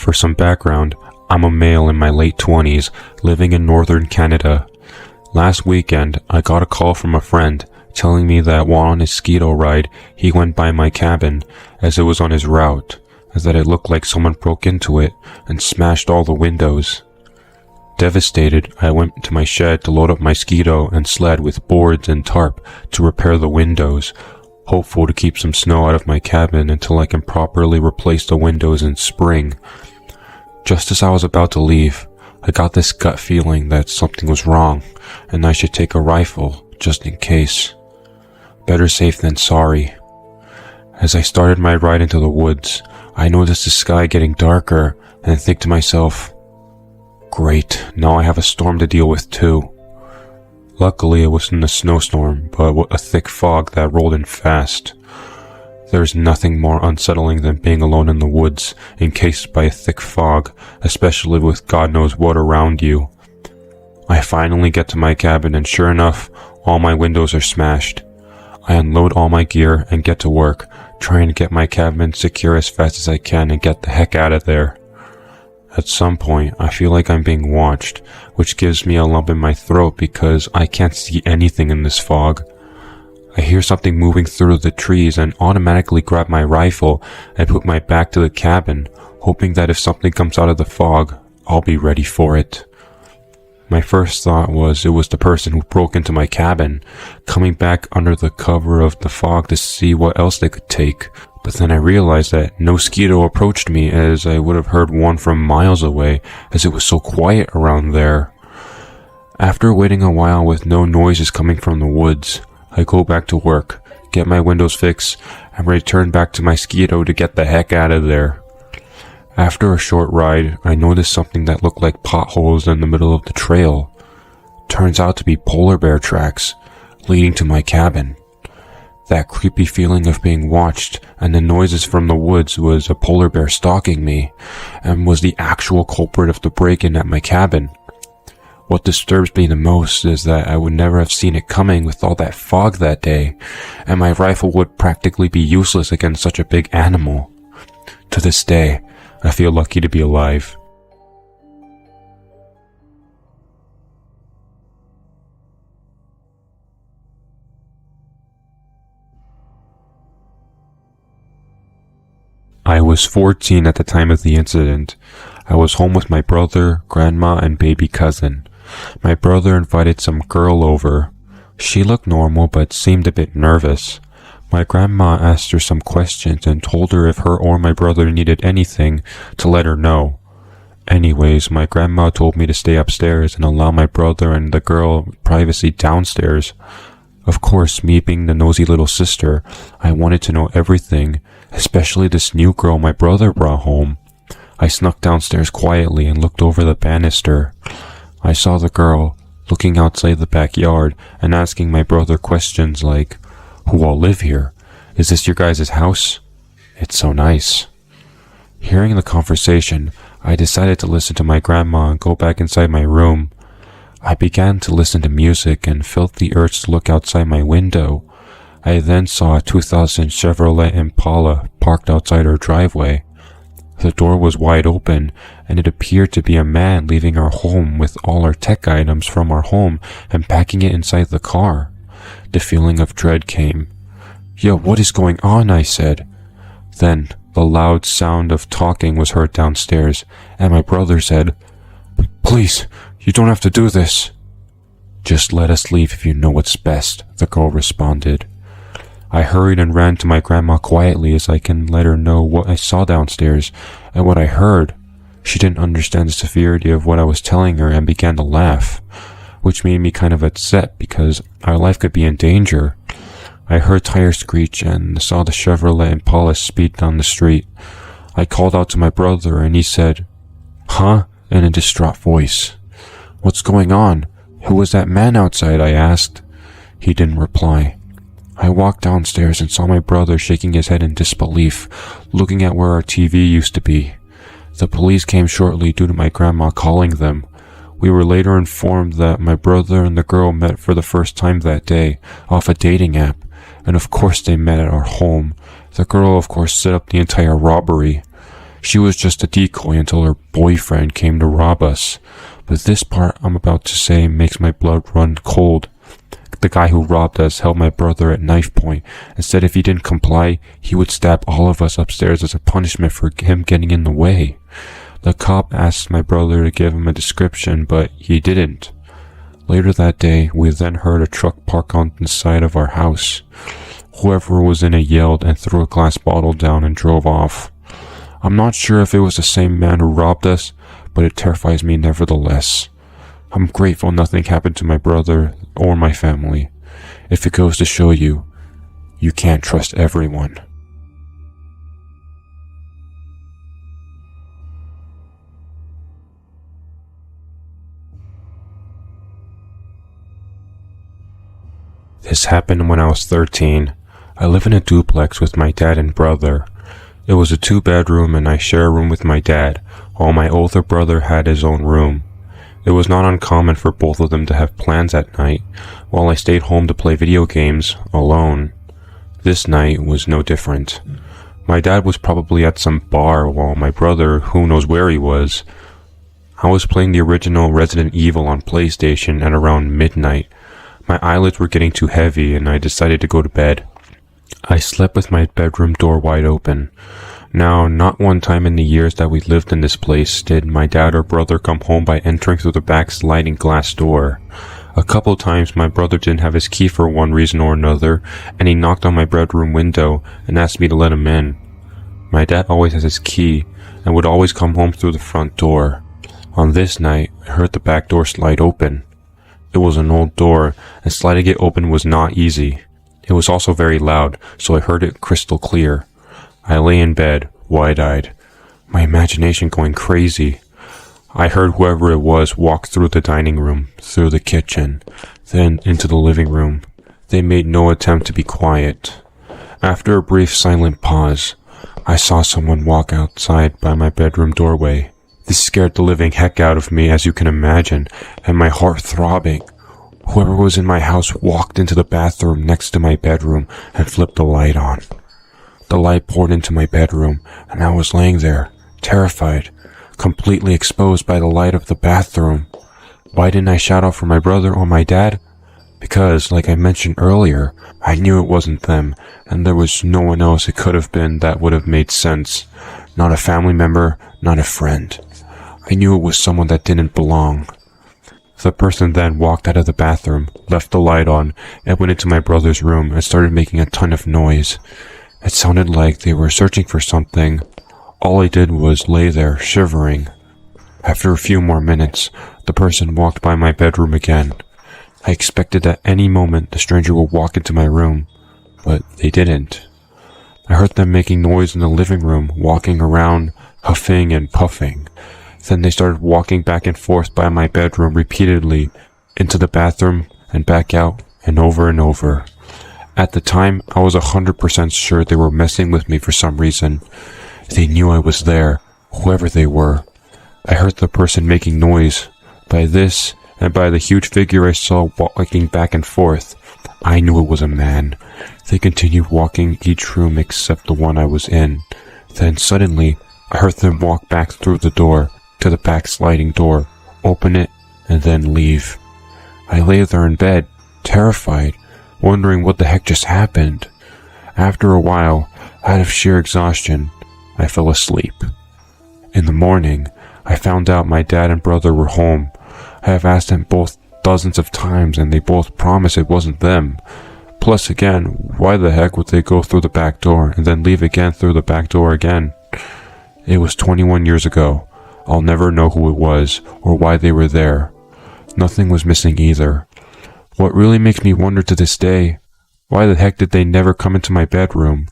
For some background, I'm a male in my late 20s living in northern Canada. Last weekend, I got a call from a friend telling me that while on his Skeeto ride, he went by my cabin as it was on his route, as that it looked like someone broke into it and smashed all the windows. Devastated, I went to my shed to load up my Skeeto and sled with boards and tarp to repair the windows, hopeful to keep some snow out of my cabin until I can properly replace the windows in spring. Just as I was about to leave, I got this gut feeling that something was wrong and I should take a rifle just in case. Better safe than sorry. As I started my ride into the woods, I noticed the sky getting darker and think to myself, great, now I have a storm to deal with too. Luckily it wasn't a snowstorm, but a thick fog that rolled in fast. There's nothing more unsettling than being alone in the woods, encased by a thick fog, especially with God knows what around you. I finally get to my cabin and sure enough, all my windows are smashed. I unload all my gear and get to work, trying to get my cabin secure as fast as I can and get the heck out of there. At some point, I feel like I'm being watched, which gives me a lump in my throat because I can't see anything in this fog. I hear something moving through the trees and automatically grab my rifle and put my back to the cabin, hoping that if something comes out of the fog, I'll be ready for it. My first thought was it was the person who broke into my cabin, coming back under the cover of the fog to see what else they could take. But then I realized that no Skeeto approached me, as I would have heard one from miles away, as it was so quiet around there. After waiting a while with no noises coming from the woods, I go back to work, get my windows fixed, and return back to my Skeeto to get the heck out of there. After a short ride, I noticed something that looked like potholes in the middle of the trail. Turns out to be polar bear tracks, leading to my cabin. That creepy feeling of being watched and the noises from the woods was a polar bear stalking me, and was the actual culprit of the break-in at my cabin. What disturbs me the most is that I would never have seen it coming with all that fog that day, and my rifle would practically be useless against such a big animal. To this day, I feel lucky to be alive. I was 14 at the time of the incident. I was home with my brother, grandma, and baby cousin. My brother invited some girl over. She looked normal but seemed a bit nervous. My grandma asked her some questions and told her if her or my brother needed anything to let her know. Anyways, my grandma told me to stay upstairs and allow my brother and the girl privacy downstairs. Of course, me being the nosy little sister, I wanted to know everything, especially this new girl my brother brought home. I snuck downstairs quietly and looked over the banister. I saw the girl looking outside the backyard and asking my brother questions like, "Who all live here? Is this your guys' house? It's so nice." Hearing the conversation, I decided to listen to my grandma and go back inside my room. I began to listen to music and felt the urge to look outside my window. I then saw a 2000 Chevrolet Impala parked outside our driveway. The door was wide open, and it appeared to be a man leaving our home with all our tech items from our home and packing it inside the car. The feeling of dread came. "Yo, what is going on?" I said. Then, the loud sound of talking was heard downstairs, and my brother said, "Please, you don't have to do this." "Just let us leave if you know what's best," the girl responded. I hurried and ran to my grandma quietly as I can let her know what I saw downstairs and what I heard. She didn't understand the severity of what I was telling her and began to laugh, which made me kind of upset because our life could be in danger. I heard tires screech and saw the Chevrolet Impala speed down the street. I called out to my brother and he said, "Huh?" in a distraught voice. "What's going on? Who was that man outside?" I asked. He didn't reply. I walked downstairs and saw my brother shaking his head in disbelief, looking at where our TV used to be. The police came shortly due to my grandma calling them. We were later informed that my brother and the girl met for the first time that day off a dating app, and of course they met at our home. The girl of course set up the entire robbery. She was just a decoy until her boyfriend came to rob us. But this part I'm about to say makes my blood run cold. The guy who robbed us held my brother at knife point and said if he didn't comply, he would stab all of us upstairs as a punishment for him getting in the way. The cop asked my brother to give him a description, but he didn't. Later that day, we then heard a truck park on the side of our house. Whoever was in it yelled and threw a glass bottle down and drove off. I'm not sure if it was the same man who robbed us, but it terrifies me nevertheless. I'm grateful nothing happened to my brother or my family. If it goes to show you, you can't trust everyone. This happened when I was 13. I live in a duplex with my dad and brother. It was a 2-bedroom and I share a room with my dad, while my older brother had his own room. It was not uncommon for both of them to have plans at night, while I stayed home to play video games, alone. This night was no different. My dad was probably at some bar while my brother, who knows where he was. I was playing the original Resident Evil on PlayStation at around midnight. My eyelids were getting too heavy and I decided to go to bed. I slept with my bedroom door wide open. Now, not one time in the years that we lived in this place did my dad or brother come home by entering through the back sliding glass door. A couple times my brother didn't have his key for one reason or another, and he knocked on my bedroom window and asked me to let him in. My dad always has his key, and would always come home through the front door. On this night, I heard the back door slide open. It was an old door, and sliding it open was not easy. It was also very loud, so I heard it crystal clear. I lay in bed, wide-eyed, my imagination going crazy. I heard whoever it was walk through the dining room, through the kitchen, then into the living room. They made no attempt to be quiet. After a brief silent pause, I saw someone walk outside by my bedroom doorway. This scared the living heck out of me, as you can imagine, and my heart throbbing. Whoever was in my house walked into the bathroom next to my bedroom and flipped the light on. The light poured into my bedroom, and I was laying there, terrified, completely exposed by the light of the bathroom. Why didn't I shout out for my brother or my dad? Because, like I mentioned earlier, I knew it wasn't them, and there was no one else it could have been that would have made sense. Not a family member, not a friend. I knew it was someone that didn't belong. The person then walked out of the bathroom, left the light on, and went into my brother's room and started making a ton of noise. It sounded like they were searching for something. All I did was lay there, shivering. After a few more minutes, the person walked by my bedroom again. I expected at any moment the stranger would walk into my room, but they didn't. I heard them making noise in the living room, walking around, huffing and puffing. Then they started walking back and forth by my bedroom repeatedly, into the bathroom and back out and over and over. At the time, I was 100% sure they were messing with me for some reason. They knew I was there, whoever they were. I heard the person making noise. By this, and by the huge figure I saw walking back and forth, I knew it was a man. They continued walking each room except the one I was in. Then suddenly, I heard them walk back through the door, to the back sliding door, open it, and then leave. I lay there in bed, terrified, wondering what the heck just happened. After a while, out of sheer exhaustion, I fell asleep. In the morning, I found out my dad and brother were home. I have asked them both dozens of times and they both promised it wasn't them. Plus again, why the heck would they go through the back door and then leave again through the back door again? It was 21 years ago. I'll never know who it was or why they were there. Nothing was missing either. What really makes me wonder to this day, why the heck did they never come into my bedroom?